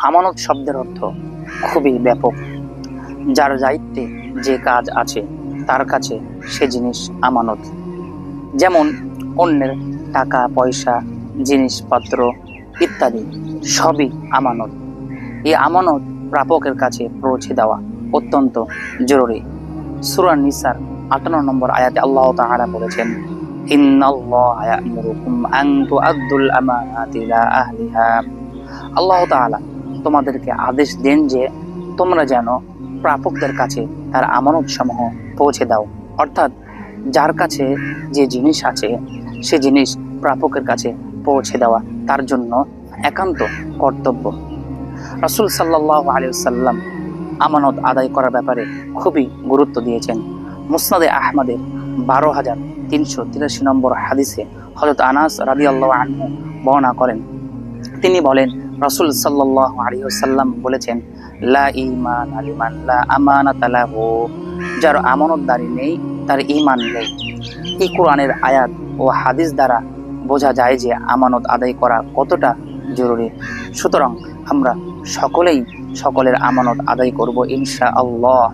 আমানত শব্দের অর্থ খুবই ব্যাপক। যার দায়িত্বে যে কাজ আছে তার কাছে সে জিনিস আমানত। যেমন অন্যের টাকা পয়সা, জিনিসপত্র ইত্যাদি সবই আমানত। এই আমানত প্রাপকের কাছে পৌঁছে দেওয়া অত্যন্ত জরুরি। সূরা নিসার ৫৮ নম্বর আয়াতে আল্লাহ তাআলা বলেছেন, ইন্নাল্লাহা ইয়া'মুরুকুম আন তু'আদ্দুল আমানাতি ইলা আহলিহা। আল্লাহ তাআলা তোমাদেরকে আদেশ দেন যে তোমরা যেন প্রাপকদের কাছে তার আমানত সমূহ পৌঁছে দাও। অর্থাৎ যার কাছে যে জিনিস আছে সে জিনিস প্রাপকের কাছে পৌঁছে দেওয়া তার জন্য একান্ত কর্তব্য। রাসূল সাল্লাল্লাহু আলাইহি ওয়াসাল্লাম আমানত আদায় করার ব্যাপারে খুবই গুরুত্ব দিয়েছেন। মুসনাদে আহমদের ১২,৩৮৩ নম্বর হাদিসে হযরত আনাস রাদিয়াল্লাহু আনহু বর্ণনা করেন, তিনি বলেন, রাসূল সাল্লাল্লাহু আলাইহি ওয়াসাল্লাম বলেছেন, লা ঈমানা লিমান লা আমানাতা লাহু। যার আমানতদারি নেই তার ঈমান নেই। এই কোরআনের আয়াত ও হাদিস দ্বারা বোঝা যায় যে আমানত আদায় করা কতটা জরুরি। সুতরাং আমরা সকলেই সকলের আমানত আদায় করব ইনশাআল্লাহ।